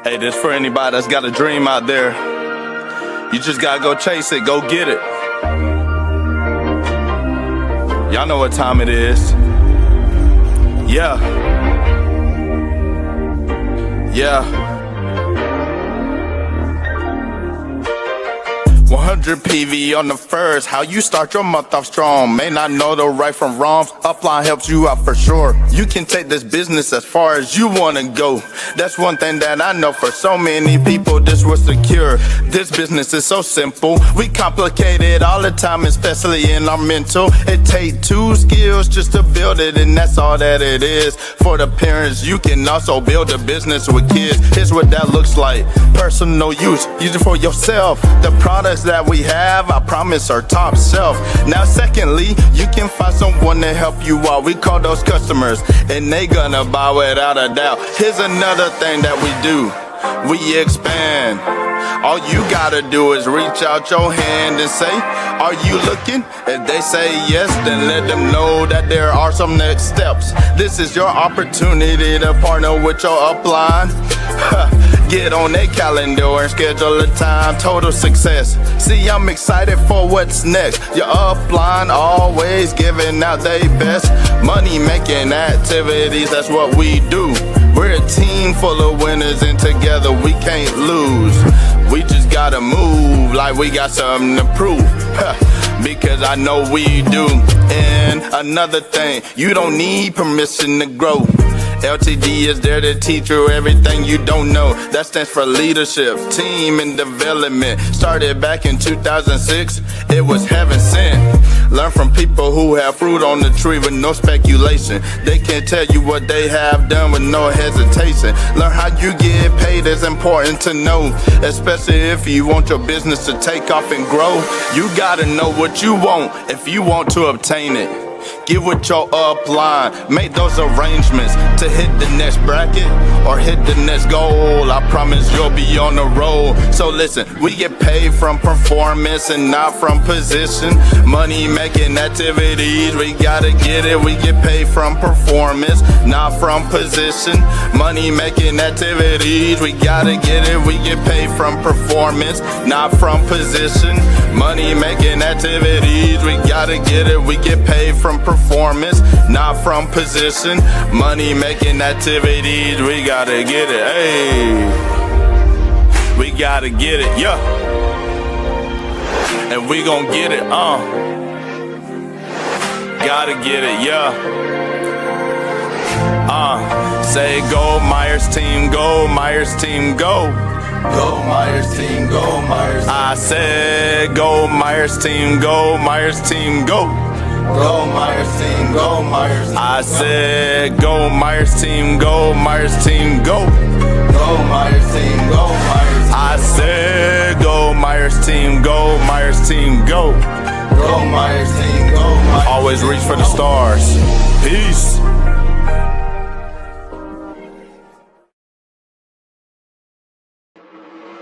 Hey, this for anybody that's got a dream out there. You just gotta go chase it, go get it. Y'all know what time it is. Yeah. 100 PV on the first. How you start your month off strong. May not know the right from wrongs. Upline helps you out for sure. You can take this business as far as you wanna go. That's one thing that I know for so many people. This was secure. This business is so simple. We complicate it all the time, especially in our mental. It takes 2 skills just to build it, and that's all that it is. For the parents, you can also build a business with kids. Here's what that looks like. Personal use. Use it for yourself. The products that we have, I promise, are top shelf. Now secondly, you can find someone to help you out. We call those customers, and they gonna buy without a doubt. Here's another thing that we do. We expand. All you gotta do is reach out your hand and say, are you looking? If they say yes, then let them know that there are some next steps. This is your opportunity to partner with your upline. Get on their calendar and schedule a time. Total success. See, I'm excited for what's next. Your upline always giving out their best. Money making activities, that's what we do. We're a team full of winners, and together we can't lose. We just gotta move like we got something to prove. Because I know we do. And another thing, you don't need permission to grow. LTD is there to teach you everything you don't know. That stands for leadership, team, and development. Started back in 2006, it was heaven sent. Learn from people who have fruit on the tree with no speculation. They can tell you what they have done with no hesitation. Learn how you get paid is important to know, especially if you want your business to take off and grow. You gotta know what you want if you want to obtain it. Get with your upline, make those arrangements to hit the next bracket or hit the next goal. I promise you'll be on the roll. So listen, we get paid from performance and not from position. Money making activities, we gotta get it. We get paid from performance, not from position. Money making activities, we gotta get it. We get paid from performance, not from position. Money making activities, we gotta get it. We get paid from performance, not from position. Money making activities, we gotta get it. Hey, we gotta get it, yeah. And we gon' get it, gotta get it, yeah. Say go Myers team, go Myers team, go. Go Myers team, go Myers. I said go Myers team, go Myers team, go. Go Myers team, go Myers. I said go Myers team, go Myers team, go. Go Myers team, go Myers. I said go Myers team, go Myers team, go. Go Myers team, go Myers. Always reach for the stars. Peace.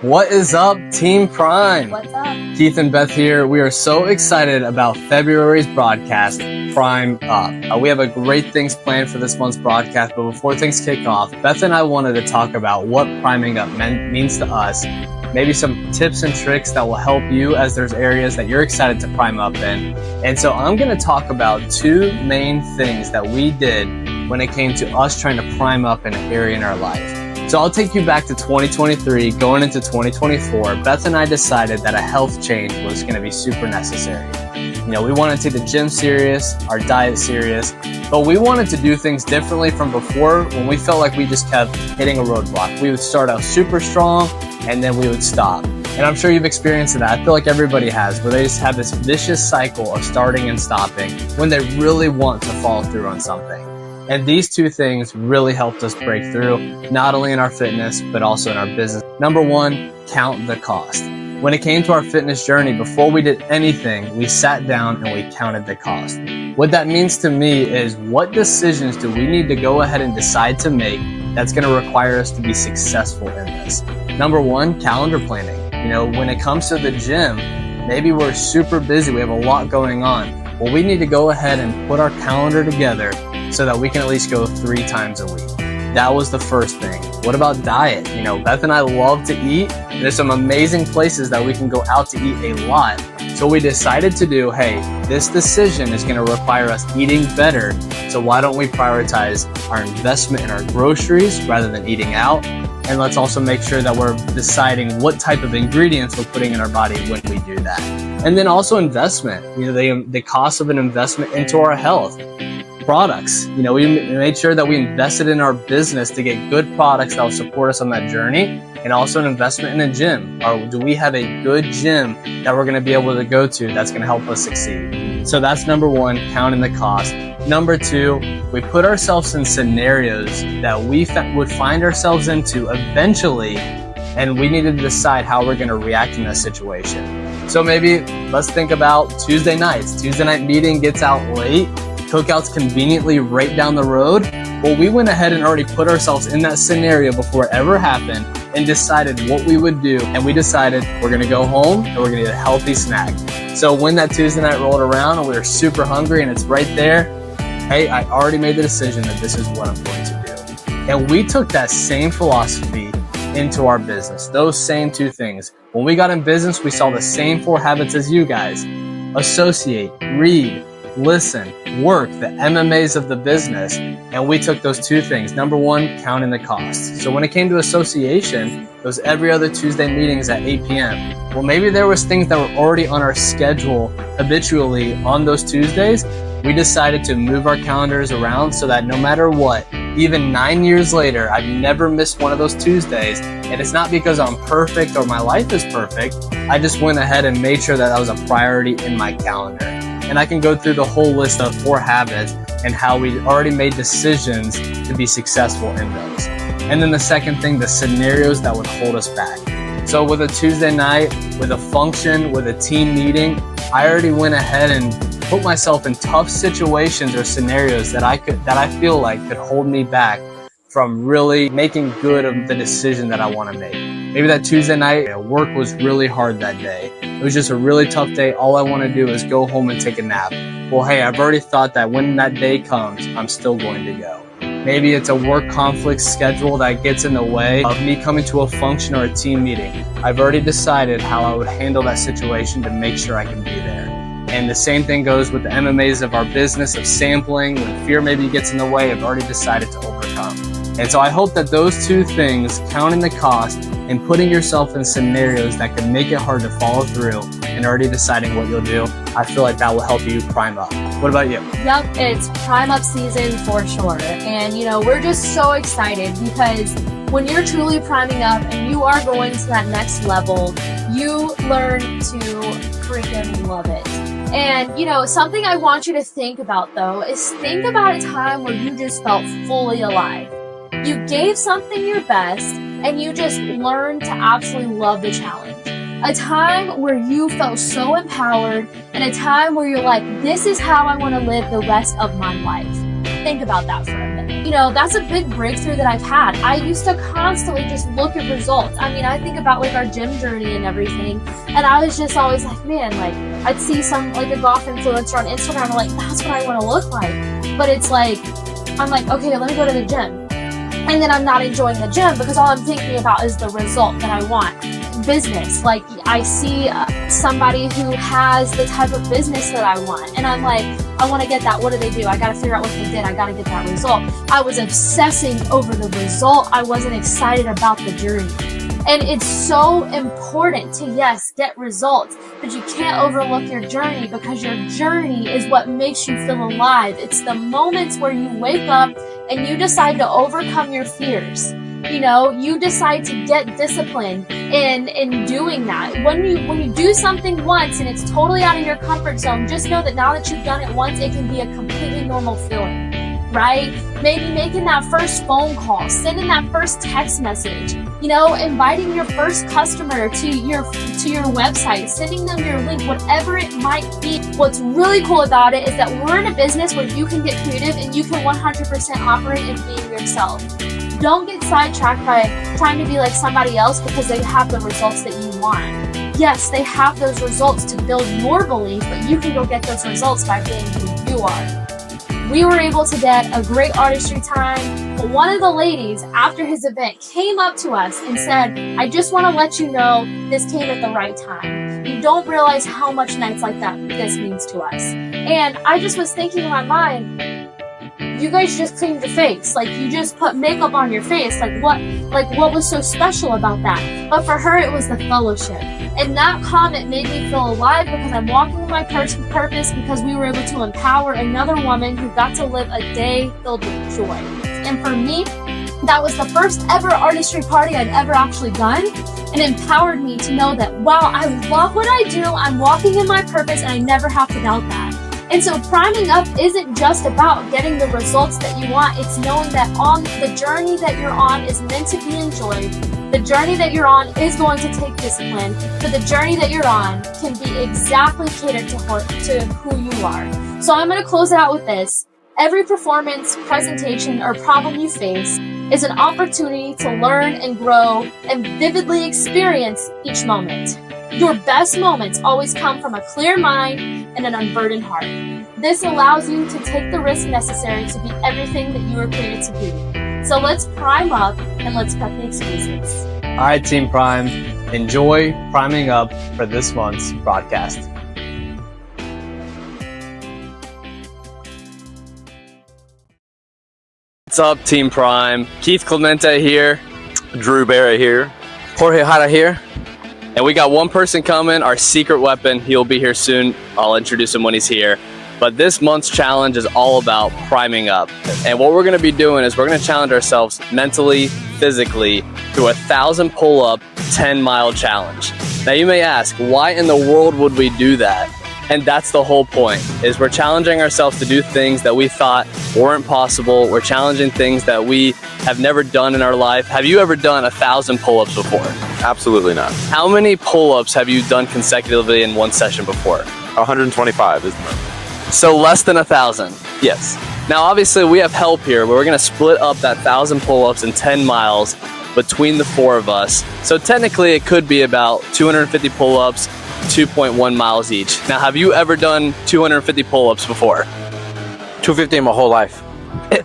What is up, Team Prime? What's up? Keith and Beth here. We are so excited about February's broadcast, Prime Up. We have a great things planned for this month's broadcast, but before things kick off, Beth and I wanted to talk about what priming up means to us, maybe some tips and tricks that will help you as there's areas that you're excited to prime up in. And so I'm going to talk about 2 main things that we did when it came to us trying to prime up in an area in our life. So I'll take you back to 2023, going into 2024. Beth and I decided that a health change was going to be super necessary. You know, we wanted to take the gym serious, our diet serious, but we wanted to do things differently from before when we felt like we just kept hitting a roadblock. We would start out super strong and then we would stop. And I'm sure you've experienced that. I feel like everybody has, where they just have this vicious cycle of starting and stopping when they really want to follow through on something. And these 2 things really helped us break through, not only in our fitness, but also in our business. Number 1, count the cost. When it came to our fitness journey, before we did anything, we sat down and we counted the cost. What that means to me is, what decisions do we need to go ahead and decide to make that's gonna require us to be successful in this? Number 1, calendar planning. You know, when it comes to the gym, maybe we're super busy, we have a lot going on. Well, we need to go ahead and put our calendar together so that we can at least go 3 times a week. That was the first thing. What about diet? You know, Beth and I love to eat. There's some amazing places that we can go out to eat a lot. So we decided to do, hey, this decision is going to require us eating better. So why don't we prioritize our investment in our groceries rather than eating out? And let's also make sure that we're deciding what type of ingredients we're putting in our body when we do that. And then also investment, you know, the cost of an investment into our health. Products, you know, we made sure that we invested in our business to get good products that will support us on that journey, and also an investment in a gym. Or do we have a good gym that we're going to be able to go to that's going to help us succeed? So that's number one, counting the cost. Number two, we put ourselves in scenarios that we would find ourselves into eventually, and we needed to decide how we're going to react in that situation. So maybe let's think about Tuesday nights. Tuesday night meeting gets out late. Cookout's conveniently right down the road. Well, we went ahead and already put ourselves in that scenario before it ever happened and decided what we would do. And we decided we're going to go home and we're going to get a healthy snack. So when that Tuesday night rolled around and we were super hungry and it's right there, hey, I already made the decision that this is what I'm going to do. And we took that same philosophy into our business. Those same two things. When we got in business, we saw the same 4 habits as you guys. Associate, read, listen, work, the MMAs of the business. And we took those 2 things. Number one, counting the cost. So when it came to association, those every other Tuesday meetings at 8 p.m. Well, maybe there was things that were already on our schedule habitually on those Tuesdays. We decided to move our calendars around so that no matter what, even 9 years later, I've never missed one of those Tuesdays. And it's not because I'm perfect or my life is perfect. I just went ahead and made sure that that was a priority in my calendar. And I can go through the whole list of 4 habits and how we already made decisions to be successful in those. And then the second thing, the scenarios that would hold us back. So with a Tuesday night, with a function, with a team meeting, I already went ahead and put myself in tough situations or scenarios that I feel like could hold me back from really making good of the decision that I want to make. Maybe that Tuesday night, work was really hard that day. It was just a really tough day. All I want to do is go home and take a nap. Well, hey, I've already thought that when that day comes, I'm still going to go. Maybe it's a work conflict schedule that gets in the way of me coming to a function or a team meeting. I've already decided how I would handle that situation to make sure I can be there. And the same thing goes with the MMAs of our business, of sampling. When fear maybe gets in the way, I've already decided to overcome. And so I hope that those 2 things, counting the cost and putting yourself in scenarios that can make it hard to follow through and already deciding what you'll do, I feel like that will help you prime up. What about you? Yep, it's prime up season for sure. And you know, we're just so excited because when you're truly priming up and you are going to that next level, you learn to freaking love it. And you know, something I want you to think about though is think about a time where you just felt fully alive. You gave something your best and you just learned to absolutely love the challenge. A time where you felt so empowered and a time where you're like, this is how I want to live the rest of my life. Think about that for a minute. You know, that's a big breakthrough that I've had. I used to constantly just look at results. I mean, I think about like our gym journey and everything, and I was just always like, man, like I'd see some like a golf influencer on Instagram, I'm like, that's what I want to look like. But it's like, I'm like, okay, let me go to the gym. And then I'm not enjoying the gym because all I'm thinking about is the result that I want. Business, like I see somebody who has the type of business that I want, and I'm like, I want to get that. What do they do? I got to figure out what they did. I got to get that result. I was obsessing over the result. I wasn't excited about the journey. And it's so important to, yes, get results, but you can't overlook your journey because your journey is what makes you feel alive. It's the moments where you wake up and you decide to overcome your fears. You know, you decide to get disciplined in doing that. When you do something once and it's totally out of your comfort zone, just know that now that you've done it once, it can be a completely normal feeling, right? Maybe making that first phone call, sending that first text message, you know, inviting your first customer to your website, sending them your link, whatever it might be. What's really cool about it is that we're in a business where you can get creative and you can 100% operate in being yourself. Don't get sidetracked by trying to be like somebody else because they have the results that you want. Yes, they have those results to build your belief, but you can go get those results by being who you are. We were able to get a great artistry time, but one of the ladies after his event came up to us and said, I just want to let you know this came at the right time. You don't realize how much nights like this means to us. And I just was thinking in my mind, you guys just cleaned your face. Like, you just put makeup on your face. What was so special about that? But for her, it was the fellowship. And that comment made me feel alive because I'm walking in my purpose because we were able to empower another woman who got to live a day filled with joy. And for me, that was the first ever artistry party I'd ever actually done, and empowered me to know that, wow, I love what I do. I'm walking in my purpose and I never have to doubt that. And so priming up isn't just about getting the results that you want. It's knowing that on the journey that you're on is meant to be enjoyed. The journey that you're on is going to take discipline, but the journey that you're on can be exactly catered to who you are. So I'm going to close it out with this. Every performance, presentation, or problem you face is an opportunity to learn and grow and vividly experience each moment. Your best moments always come from a clear mind and an unburdened heart. This allows you to take the risk necessary to be everything that you were created to be. So let's prime up and let's cut the excuses. All right, Team Prime, enjoy priming up for this month's broadcast. What's up, Team Prime? Keith Clemente here. Drew Barrett here. Jorge Jara here. And we got one person coming, our secret weapon. He'll be here soon. I'll introduce him when he's here. But this month's challenge is all about priming up. And what we're going to be doing is we're going to challenge ourselves mentally, physically, through 1,000 pull-up, 10-mile challenge. Now you may ask, why in the world would we do that? And that's the whole point, is we're challenging ourselves to do things that we thought weren't possible. We're challenging things that we have never done in our life. Have you ever done 1,000 pull-ups before? Absolutely not. How many pull-ups have you done consecutively in one session before? 125 is the number. So less than 1,000. Yes. Now, obviously, we have help here, but we're going to split up that 1,000 pull-ups in 10 miles between the four of us. So technically, it could be about 250 pull-ups, 2.1 miles each. Now, have you ever done 250 pull-ups before? 250 in my whole life.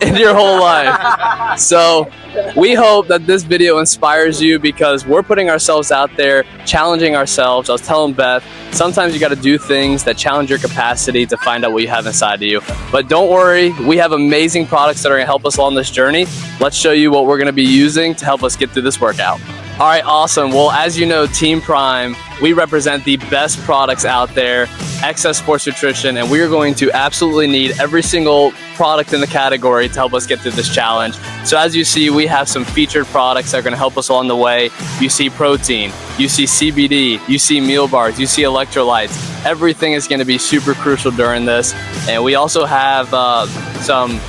In your whole life. So we hope that this video inspires you because we're putting ourselves out there, challenging ourselves. I was telling Beth, sometimes you got to do things that challenge your capacity to find out what you have inside of you. But don't worry, we have amazing products that are going to help us along this journey. Let's show you what we're going to be using to help us get through this workout. All right, awesome. Well, as you know, Team Prime, we represent the best products out there, Excess Sports Nutrition, and we are going to absolutely need every single product in the category to help us get through this challenge. So as you see, we have some featured products that are going to help us along the way. You see protein, you see CBD, you see meal bars, you see electrolytes. Everything is going to be super crucial during this. And we also have some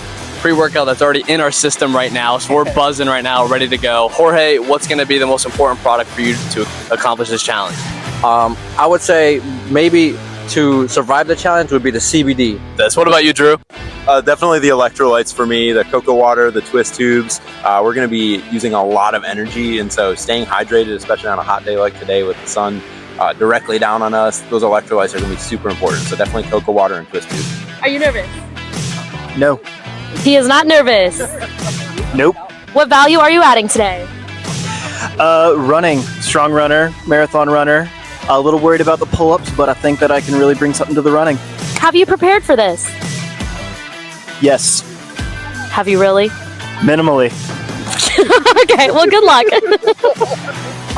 pre-workout that's already in our system right now, so we're buzzing right now, ready to go. Jorge, what's going to be the most important product for you to accomplish this challenge? I would say maybe to survive the challenge would be the CBD. What about you, Drew? Definitely the electrolytes for me, the cocoa water, the twist tubes. We're going to be using a lot of energy, and so staying hydrated, especially on a hot day like today with the sun directly down on us, those electrolytes are going to be super important. So definitely cocoa water and twist tubes. Are you nervous? No. He is not nervous. Nope. What value are you adding today? Running. Strong runner, marathon runner. A little worried about the pull-ups, but I think that I can really bring something to the running. Have you prepared for this? Yes. Have you really? Minimally. Okay, well, good luck.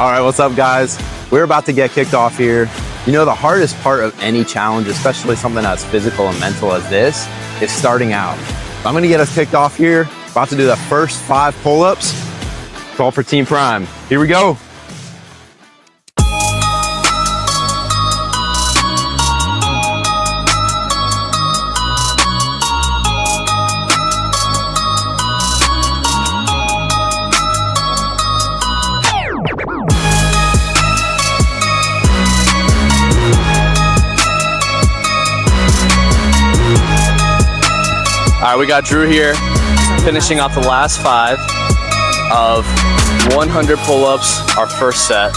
All right, what's up, guys? We're about to get kicked off here. You know, the hardest part of any challenge, especially something as physical and mental as this, is starting out. I'm gonna get us kicked off here. About to do the first 5 pull-ups. It's all for Team Prime. Here we go. All right, we got Drew here, finishing off the last 5 of 100 pull-ups, our first set.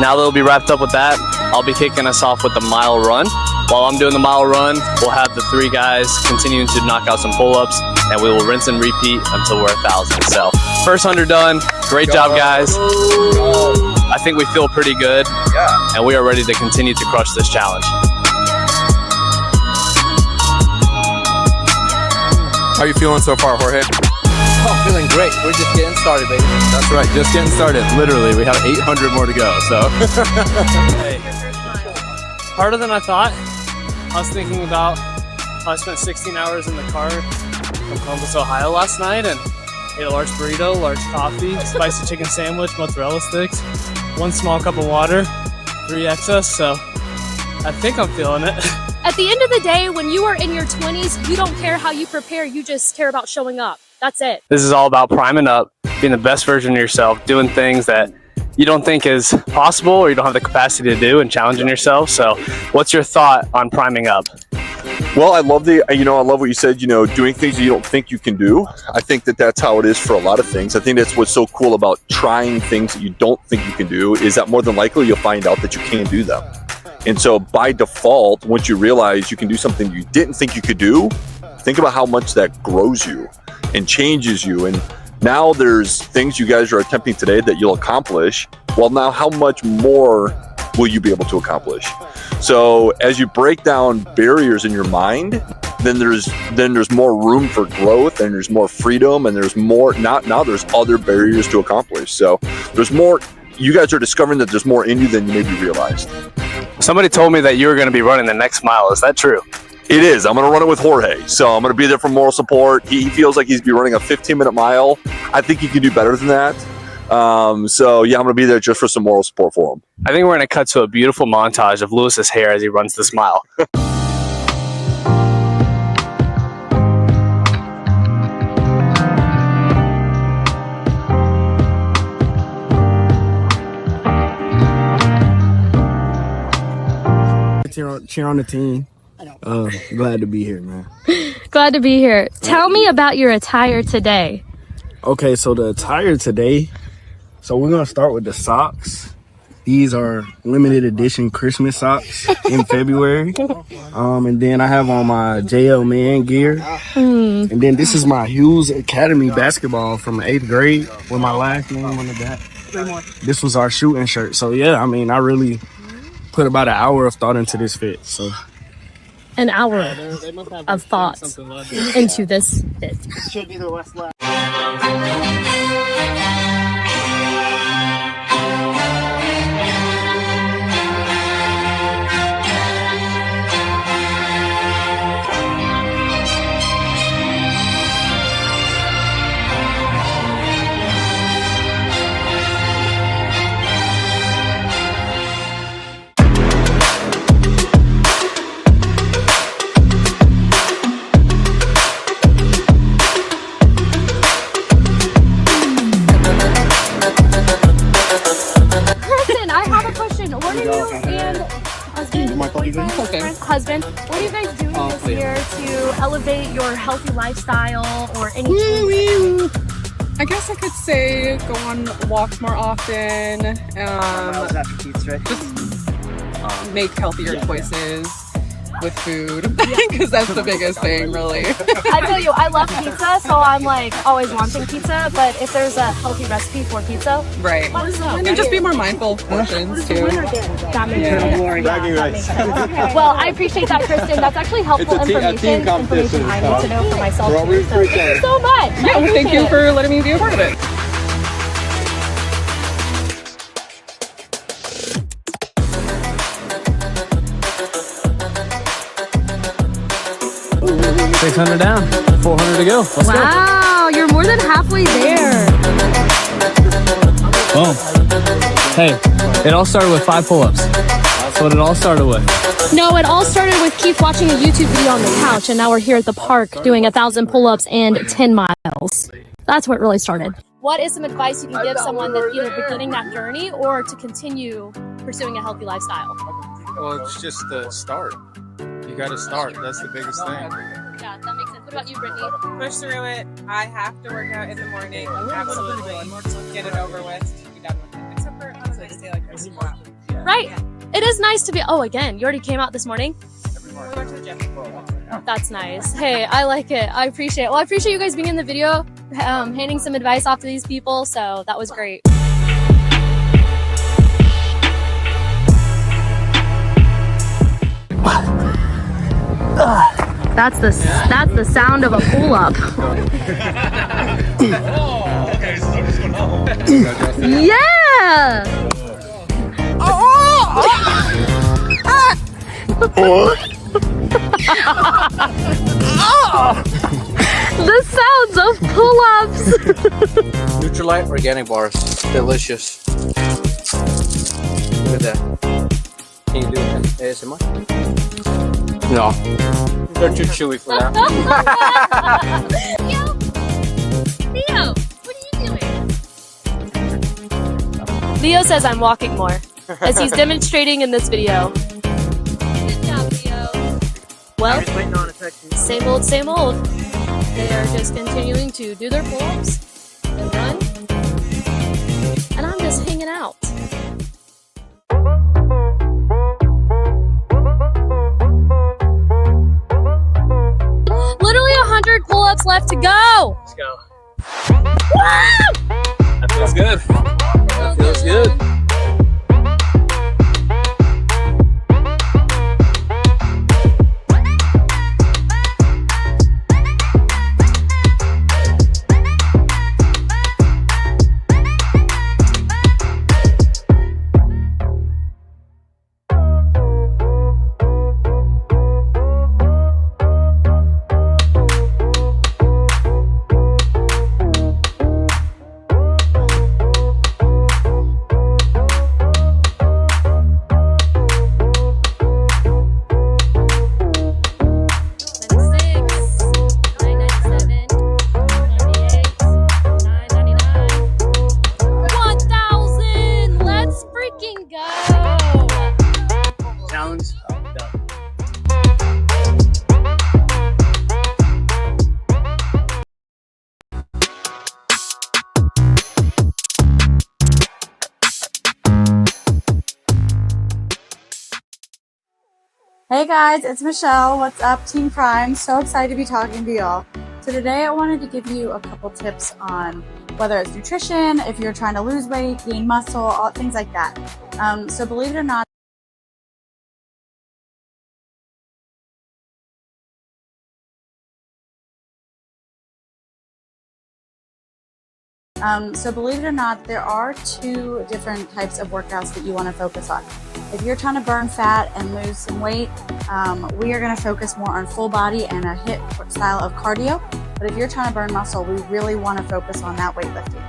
Now that we'll be wrapped up with that, I'll be kicking us off with the mile run. While I'm doing the mile run, we'll have the 3 guys continuing to knock out some pull-ups, and we will rinse and repeat until we're 1,000. So first 100 done. Great job, guys. I think we feel pretty good, and we are ready to continue to crush this challenge. How you feeling so far, Jorge? Oh, feeling great. We're just getting started, baby. That's right, just getting started. Literally, we have 800 more to go, so. Hey. Harder than I thought. I was thinking about I spent 16 hours in the car from Columbus, Ohio last night and ate a large burrito, large coffee, spicy chicken sandwich, mozzarella sticks, 1 small cup of water, 3 excess, so I think I'm feeling it. At the end of the day, when you are in your 20s, you don't care how you prepare, you just care about showing up. That's it. This is all about priming up, being the best version of yourself, doing things that you don't think is possible or you don't have the capacity to do, and challenging yourself. So what's your thought on priming up? Well, I love what you said, doing things you don't think you can do. I think that that's how it is for a lot of things. I think that's what's so cool about trying things that you don't think you can do, is that more than likely you'll find out that you can't do them. And so by default, once you realize you can do something you didn't think you could do, think about how much that grows you and changes you. And now there's things you guys are attempting today that you'll accomplish. Well, now how much more will you be able to accomplish? So as you break down barriers in your mind, then there's more room for growth, and there's more freedom, and there's more, now there's other barriers to accomplish. So there's more, you guys are discovering that there's more in you than you maybe realized. Somebody told me that you were going to be running the next mile. Is that true? It is. I'm going to run it with Jorge. So I'm going to be there for moral support. He feels like he's be running a 15-minute mile. I think he can do better than that. So yeah, I'm going to be there just for some moral support for him. I think we're going to cut to a beautiful montage of Lewis's hair as he runs this mile. Cheer on the team. Glad to be here, man. Glad to be here. Tell me about your attire today. Okay, so the attire today, so we're gonna start with the socks. These are limited edition Christmas socks in February. And then I have on my JL Man gear. And then this is my Hughes Academy basketball from 8th grade with my last name on the back. This was our shooting shirt. So yeah, I mean, I really put about an hour of thought into this fit. So An hour of thought into this fit. should be the West left. Husband, what are you guys doing this year to elevate your healthy lifestyle or any changes? I guess I could say go on walks more often. Just make healthier choices with food, because that's the biggest thing, really. I tell you, I love pizza, so I'm like always wanting pizza, but if there's a healthy recipe for pizza, Right. And just be more mindful of portions too. that makes sense. Well, I appreciate that, Kristen. That's actually helpful information I need to know for myself too. So thank you so much. Yeah, well, thank you for letting me be a part of it. $600 down, 400 to go. Let's go. Wow, you're more than halfway there. Boom. Hey, it all started with 5 pull-ups. That's what it all started with. No, it all started with Keith watching a YouTube video on the couch, and now we're here at the park doing 1,000 pull-ups and 10 miles. That's what really started. What is some advice you can give someone that's either beginning that journey or to continue pursuing a healthy lifestyle? Well, it's just the start. You got to start. That's the biggest thing. Yeah, that makes sense. What about you, Brittany? Push through it. I have to work out in the morning. Absolutely. Get it over with. Be done with it. Except for honestly, to stay like a squat. Right. It is nice to be. Oh, again, you already came out this morning. We went to the gym. That's nice. Hey, I like it. I appreciate it. Well, I appreciate you guys being in the video, handing some advice off to these people. So that was great. That's the sound of a pull-up. Yeah. The sounds of pull-ups. Nutrilite organic bars. Delicious. Look at that. Can you do an ASMR? No. They're too chewy for that. Leo, what are you doing? Leo says I'm walking more, as he's demonstrating in this video. Good job, Leo. Well, same old, same old. They are just continuing to do their pull-ups and run, and I'm just hanging out. Literally 100 pull-ups left to go. Let's go. That feels good. That feels good. Hey guys, it's Michelle. What's up, Team Prime? So excited to be talking to y'all. So today I wanted to give you a couple tips on whether it's nutrition, if you're trying to lose weight, gain muscle, all things like that. So believe it or not, there are two different types of workouts that you want to focus on. If you're trying to burn fat and lose some weight, we are going to focus more on full body and a HIIT style of cardio. But if you're trying to burn muscle, we really want to focus on that weightlifting.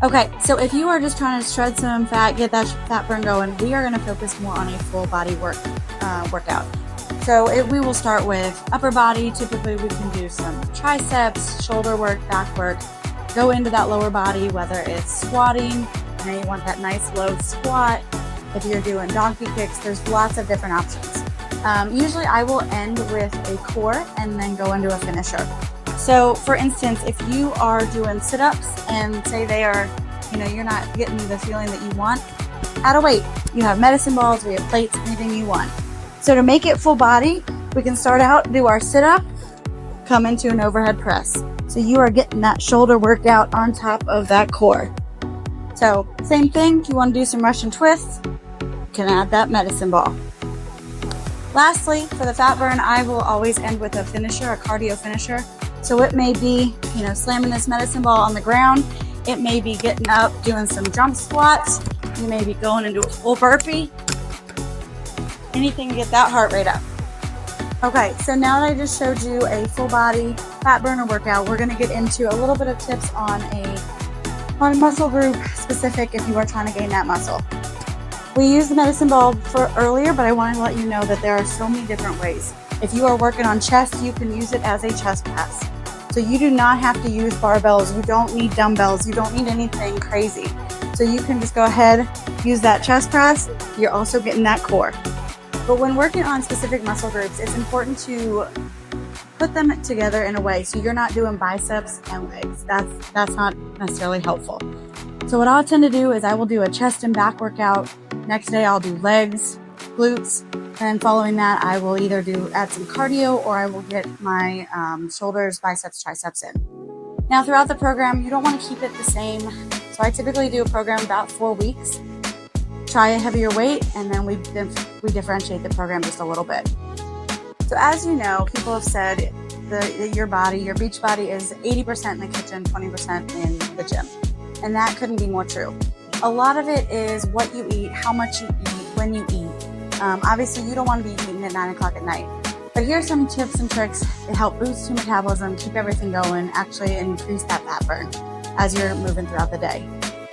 Okay, so if you are just trying to shred some fat, get that fat burn going, we are going to focus more on a full body workout. So we will start with upper body. Typically we can do some triceps, shoulder work, back work. Go into that lower body, whether it's squatting, and you want that nice low squat. If you're doing donkey kicks, there's lots of different options. Usually I will end with a core and then go into a finisher. So for instance, if you are doing sit-ups and say they are, you're not getting the feeling that you want, add a weight. You have medicine balls, we have plates, anything you want. So to make it full body, we can start out, do our sit-up, come into an overhead press. So you are getting that shoulder workout on top of that core. So same thing, if you want to do some Russian twists, you can add that medicine ball. Lastly, for the fat burn, I will always end with a finisher, a cardio finisher. So it may be, slamming this medicine ball on the ground. It may be getting up, doing some jump squats. You may be going into a full burpee. Anything to get that heart rate up. Okay, so now that I just showed you a full body fat burner workout, we're gonna get into a little bit of tips on a muscle group specific if you are trying to gain that muscle. We used the medicine ball for earlier, but I want to let you know that there are so many different ways. If you are working on chest, you can use it as a chest press. So you do not have to use barbells, you don't need dumbbells, you don't need anything crazy. So you can just go ahead, use that chest press, you're also getting that core. But when working on specific muscle groups, it's important to put them together in a way so you're not doing biceps and legs. That's not necessarily helpful. So what I'll tend to do is I will do a chest and back workout. Next day I'll do legs, glutes, And following that, I will either add some cardio or I will get my shoulders, biceps, triceps in. Now, throughout the program, you don't want to keep it the same. So I typically do a program about 4 weeks. Try a heavier weight, and then we differentiate the program just a little bit. So as you know, people have said your beach body is 80% in the kitchen, 20% in the gym. And that couldn't be more true. A lot of it is what you eat, how much you eat, when you eat. Obviously, you don't want to be eating at 9 o'clock at night. But here's some tips and tricks to help boost your metabolism, keep everything going, actually increase that fat burn as you're moving throughout the day.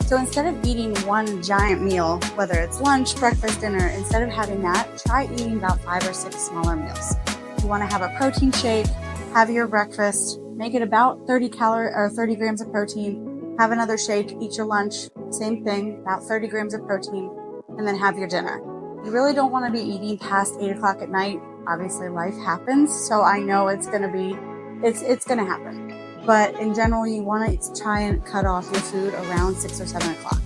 So instead of eating one giant meal, whether it's lunch, breakfast, dinner, instead of having that, try eating about 5 or 6 smaller meals. You want to have a protein shake, have your breakfast, make it about 30 grams of protein, have another shake, eat your lunch, same thing, about 30 grams of protein, and then have your dinner. You really don't want to be eating past 8 o'clock at night. Obviously life happens, so I know it's going to happen. But in general, you want to try and cut off your food around 6 or 7 o'clock,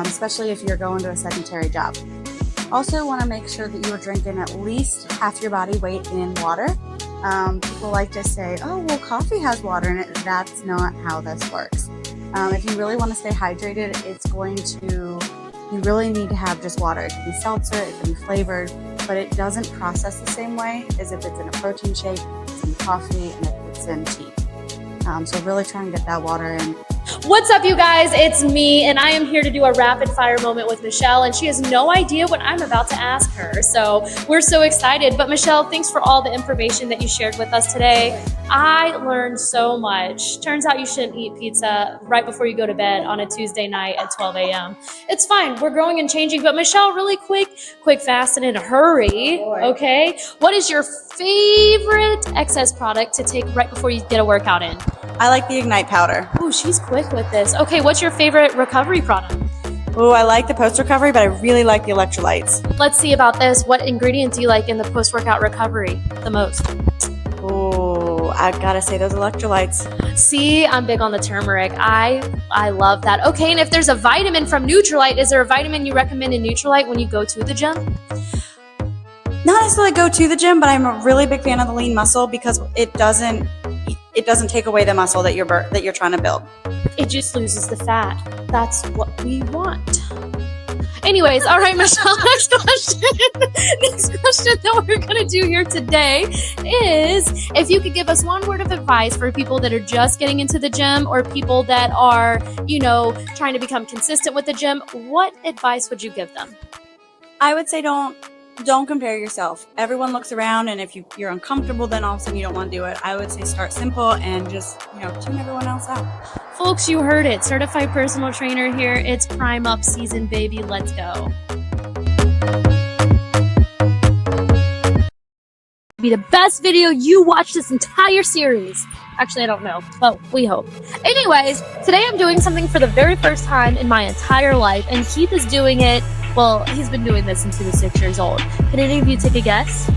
especially if you're going to a sedentary job. Also want to make sure that you are drinking at least half your body weight in water. People like to say, oh, well, coffee has water in it. That's not how this works. If you really want to stay hydrated, you really need to have just water. It can be seltzer, it can be flavored, but it doesn't process the same way as if it's in a protein shake, it's in coffee, and if it's in tea. So really try and get that water in. What's up, you guys? It's me, and I am here to do a rapid fire moment with Michelle, and she has no idea what I'm about to ask her. So we're so excited. But Michelle, thanks for all the information that you shared with us today. I learned so much. Turns out you shouldn't eat pizza right before you go to bed on a Tuesday night at 12 a.m. It's fine. We're growing and changing. But Michelle, really quick, fast, and in a hurry, okay? What is your favorite excess product to take right before you get a workout in? I like the Ignite powder. Ooh, she's quick with this. Okay, what's your favorite recovery product? Ooh, I like the post-recovery, but I really like the electrolytes. Let's see about this. What ingredients do you like in the post-workout recovery the most? Ooh, I've got to say those electrolytes. See, I'm big on the turmeric. I love that. Okay, and if there's a vitamin from Nutrilite, is there a vitamin you recommend in Nutrilite when you go to the gym? Not necessarily go to the gym, but I'm a really big fan of the lean muscle because it doesn't take away the muscle that you're trying to build. It just loses the fat. That's what we want. Anyways, all right, Michelle, next question that we're going to do here today is if you could give us one word of advice for people that are just getting into the gym or people that are, trying to become consistent with the gym, what advice would you give them? I would say don't compare yourself. Everyone looks around, and if you're uncomfortable, then all of a sudden you don't want to do it. I would say start simple and just, tune everyone else out. Folks, you heard it. Certified personal trainer here. It's Prime Up season, baby. Let's go. Be the best video you watched this entire series. Actually, I don't know, but we hope. Anyways, today I'm doing something for the very first time in my entire life, and Keith is doing it. Well, he's been doing this since he was 6 years old. Can any of you take a guess?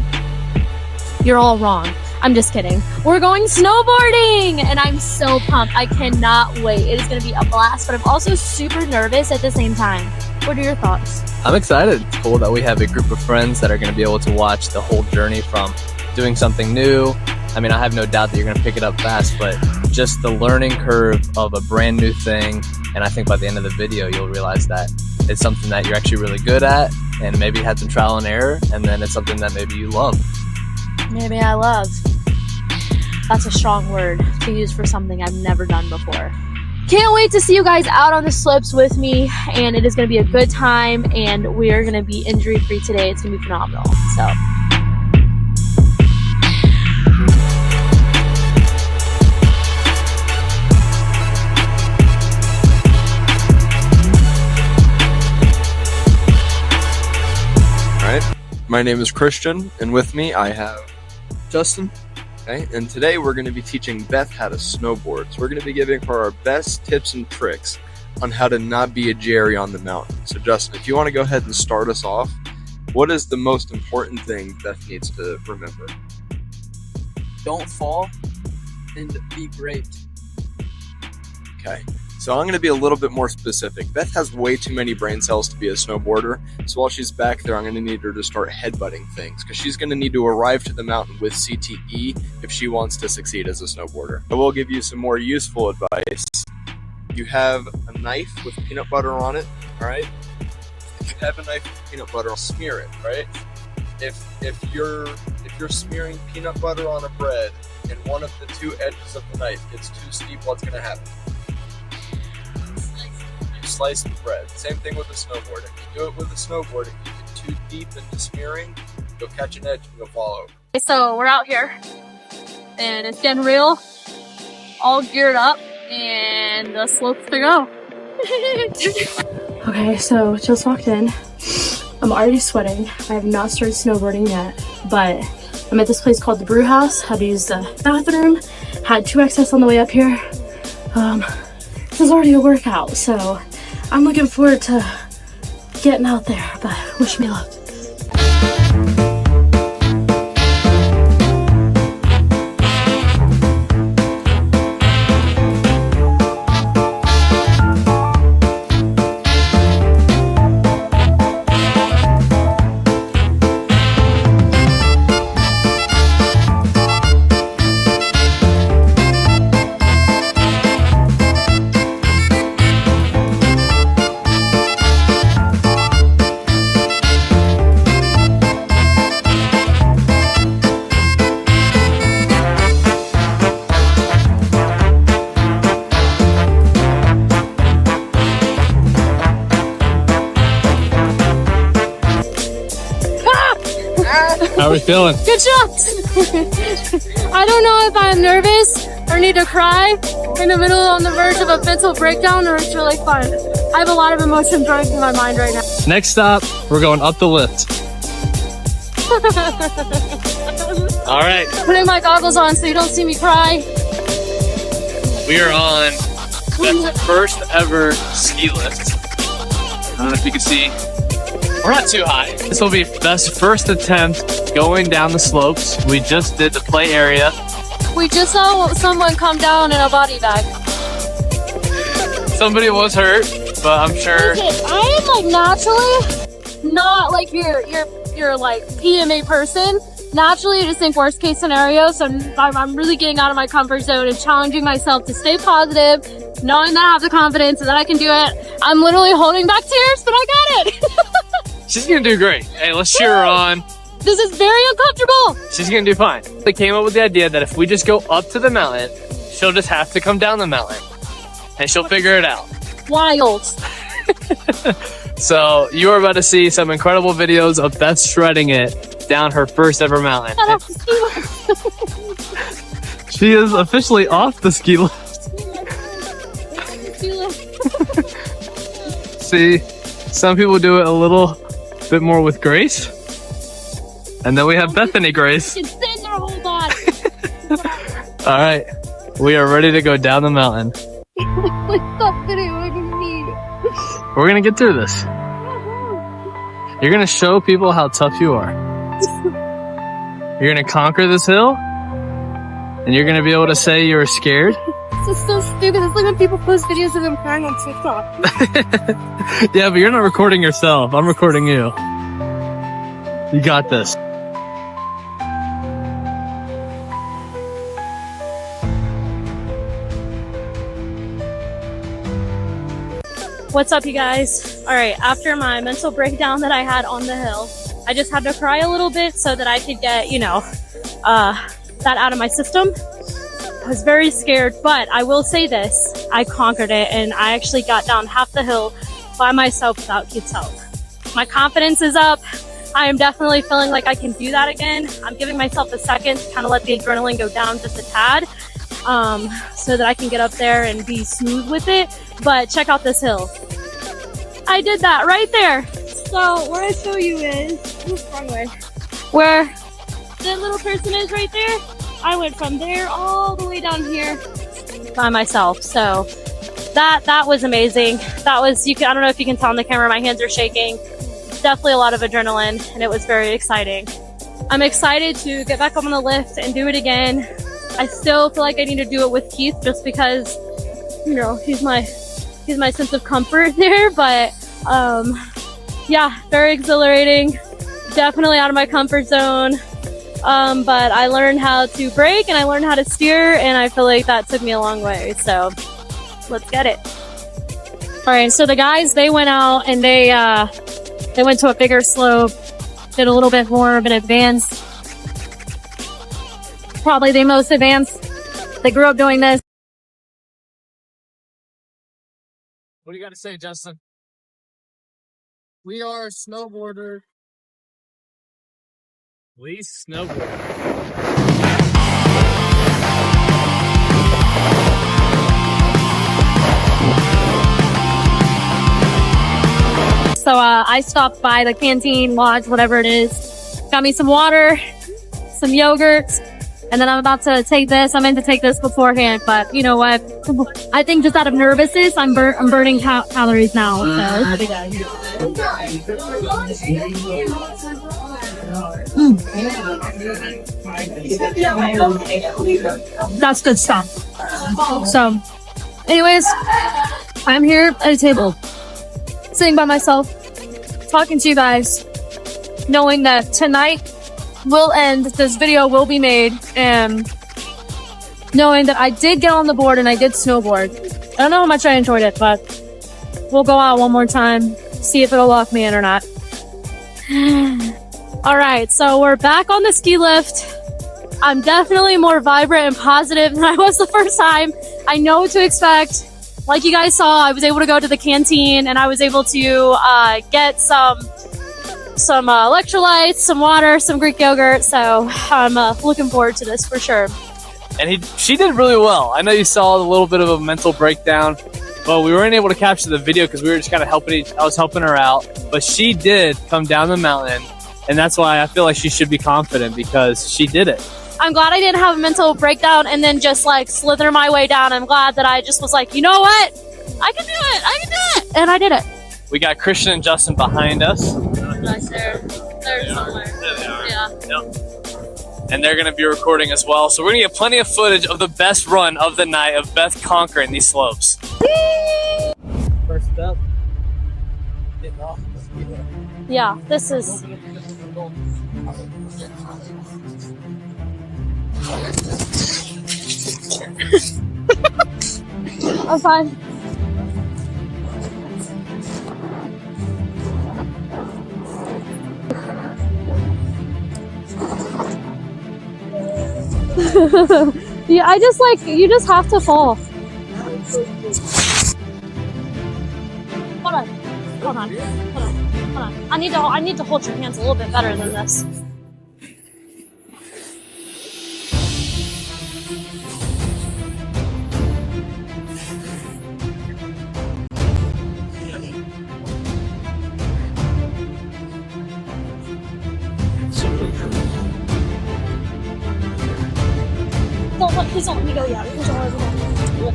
You're all wrong. I'm just kidding. We're going snowboarding, and I'm so pumped. I cannot wait. It is going to be a blast, but I'm also super nervous at the same time. What are your thoughts? I'm excited. It's cool that we have a group of friends that are going to be able to watch the whole journey from doing something new. I mean, I have no doubt that you're going to pick it up fast, but just the learning curve of a brand new thing. And I think by the end of the video, you'll realize that it's something that you're actually really good at and maybe had some trial and error. And then it's something that maybe you love. Maybe I love. That's a strong word to use for something I've never done before. Can't wait to see you guys out on the slopes with me, and it is going to be a good time, and we are going to be injury-free today. It's going to be phenomenal. So. My name is Christian, and with me I have Justin. Okay, and today we're going to be teaching Beth how to snowboard. So we're going to be giving her our best tips and tricks on how to not be a Jerry on the mountain. So Justin, if you want to go ahead and start us off, what is the most important thing Beth needs to remember? Don't fall and be great. Okay, So I'm going to be a little bit more specific. Beth has way too many brain cells to be a snowboarder, so while she's back there, I'm going to need her to start headbutting things, because she's going to need to arrive to the mountain with CTE if she wants to succeed as a snowboarder. I will give you some more useful advice. You have a knife with peanut butter on it, all right? If you have a knife with peanut butter, smear it, right? If you're smearing peanut butter on a bread and one of the two edges of the knife gets too steep, what's going to happen? You slice the bread. Same thing with the snowboard. If you do it with the snowboard, if you get too deep into smearing, you'll catch an edge and you'll fall over. So we're out here and it's getting real, all geared up, and the slopes to go. Okay, so just walked in. I'm already sweating. I have not started snowboarding yet, but I'm at this place called the Brew House. Had to use the bathroom, had 2XS on the way up here. This is already a workout, so I'm looking forward to getting out there, but wish me luck. How are we feeling? Good shots! I don't know if I'm nervous or need to cry in the middle on the verge of a mental breakdown, or it's really fun. I have a lot of emotions running through my mind right now. Next stop, we're going up the lift. All right. Putting my goggles on so you don't see me cry. We are on the first ever ski lift. I don't know if you can see. We're not too high. This will be Beth's first attempt going down the slopes. We just did the play area. We just saw someone come down in a body bag. Somebody was hurt, but I'm sure. I am like naturally not like your like PMA person. Naturally, I just think worst case scenario. So I'm really getting out of my comfort zone and challenging myself to stay positive, knowing that I have the confidence and that I can do it. I'm literally holding back tears, but I got it. She's gonna do great. Hey, let's cheer her on. This is very uncomfortable. She's gonna do fine. They came up with the idea that if we just go up to the mountain, she'll just have to come down the mountain and she'll figure it out. Wild. So you are about to see some incredible videos of Beth shredding it down her first ever mountain. She is officially off the ski lift. See, some people do it a little bit more with grace. And then we have Bethany Grace. It's in their whole body. All right, we are ready to go down the mountain. Stop videoing me. We're gonna get through this. You're gonna show people how tough you are. You're gonna conquer this hill, and you're gonna be able to say you were scared. This is so stupid. It's like when people post videos of them crying on TikTok. Yeah, but you're not recording yourself. I'm recording you. You got this. What's up, you guys? All right, after my mental breakdown that I had on the hill, I just had to cry a little bit so that I could get, that out of my system. I was very scared, but I will say this, I conquered it, and I actually got down half the hill by myself without Keith's help. My confidence is up. I am definitely feeling like I can do that again. I'm giving myself a second to kind of let the adrenaline go down just a tad, so that I can get up there and be smooth with it. But check out this hill. I did that right there. So where I show you is, wrong way, where the little person is right there. I went from there all the way down here by myself. So that was amazing. That was, I don't know if you can tell on the camera, my hands are shaking. Definitely a lot of adrenaline, and it was very exciting. I'm excited to get back up on the lift and do it again. I still feel like I need to do it with Keith just because, he's my he's my sense of comfort there. But yeah, very exhilarating. Definitely out of my comfort zone. But I learned how to brake and I learned how to steer, and I feel like that took me a long way. So let's get it. All right, so the guys, they went out and they went to a bigger slope, did a little bit more of an advance. Probably the most advanced. They grew up doing this. What do you got to say, Justin? We are snowboarder. We snowboard. So I stopped by the canteen, lodge, whatever it is. Got me some water, some yogurt, and then I'm about to take this. I meant to take this beforehand, but you know what? I think just out of nervousness, I'm burning calories now. So. That's good stuff. So, anyways, I'm here at a table, sitting by myself, talking to you guys, knowing that tonight will end, this video will be made, and knowing that I did get on the board and I did snowboard. I don't know how much I enjoyed it, but we'll go out one more time, see if it'll lock me in or not. All right, so we're back on the ski lift. I'm definitely more vibrant and positive than I was the first time. I know what to expect. Like you guys saw, I was able to go to the canteen and I was able to get some electrolytes, some water, some Greek yogurt. So I'm looking forward to this for sure. And she did really well. I know you saw a little bit of a mental breakdown, but we weren't able to capture the video because we were just kind of I was helping her out. But she did come down the mountain, and that's why I feel like she should be confident, because she did it. I'm glad I didn't have a mental breakdown and then just like slither my way down. I'm glad that I just was like, you know what? I can do it. I can do it. And I did it. We got Christian and Justin behind us. Nice there. They're somewhere. There they are. Yeah. Yep. And they're going to be recording as well. So we're going to get plenty of footage of the best run of the night of Beth conquering these slopes. First up. Getting off. Yeah, this is... I'm fine. Yeah, I just like, you just have to fall. Hold on. Hold on. Hold on. Hold on. I need to hold your hands a little bit better than this. Please don't let me go yet. Please don't let me go.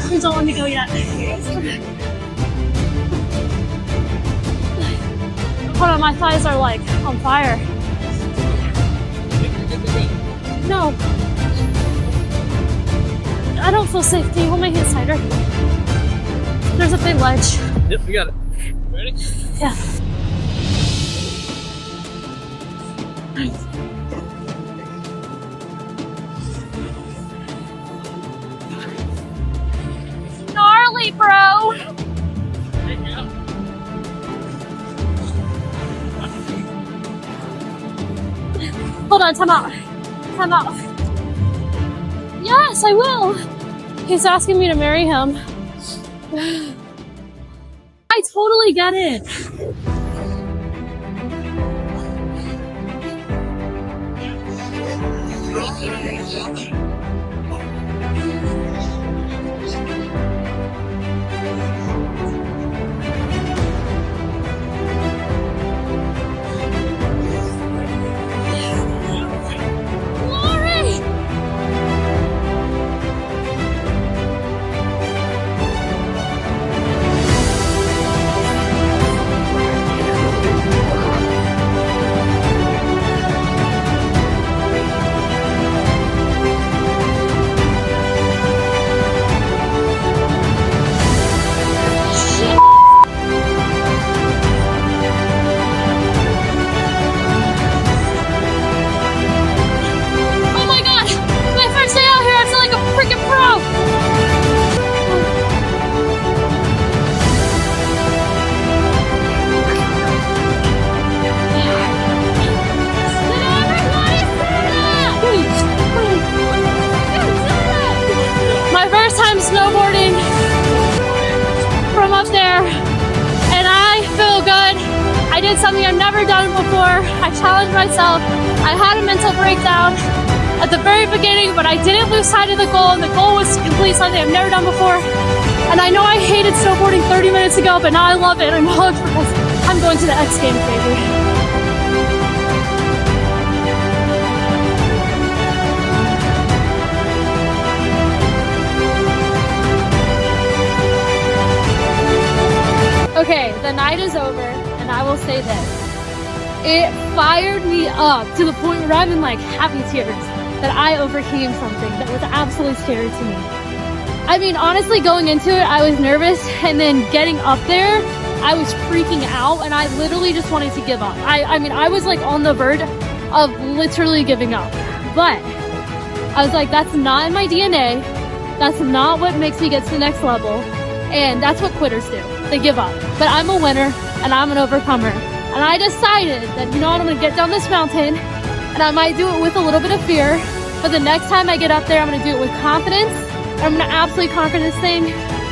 Please don't let me go yet. Hold on, my thighs are like on fire. No. I don't feel safe. Can you hold my hands tighter? There's a big ledge. Yep, we got it. Ready? Yeah. Gnarly, bro! Hold on, time out. Time out. Yes, I will. He's asking me to marry him. I totally get it. up there and I feel good. I did something I've never done before. I challenged myself. I had a mental breakdown at the very beginning, but I didn't lose sight of the goal, and the goal was to complete something I've never done before. And I know I hated snowboarding 30 minutes ago, but now I love it. I'm hooked because I'm going to the X Games, baby. Okay, the night is over, and I will say this. It fired me up to the point where I'm in like happy tears that I overcame something that was absolutely scary to me. I mean, honestly, going into it, I was nervous, and then getting up there, I was freaking out, and I literally just wanted to give up. I mean, I was like on the verge of literally giving up, but I was like, that's not in my DNA. That's not what makes me get to the next level, and that's what quitters do. They give up. But I'm a winner, and I'm an overcomer. And I decided that, you know what, I'm gonna get down this mountain, and I might do it with a little bit of fear, but the next time I get up there, I'm gonna do it with confidence, and I'm gonna absolutely conquer this thing,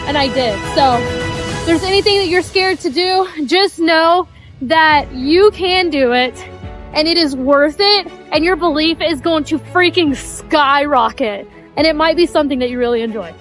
and I did. So, if there's anything that you're scared to do, just know that you can do it, and it is worth it, and your belief is going to freaking skyrocket, and it might be something that you really enjoy.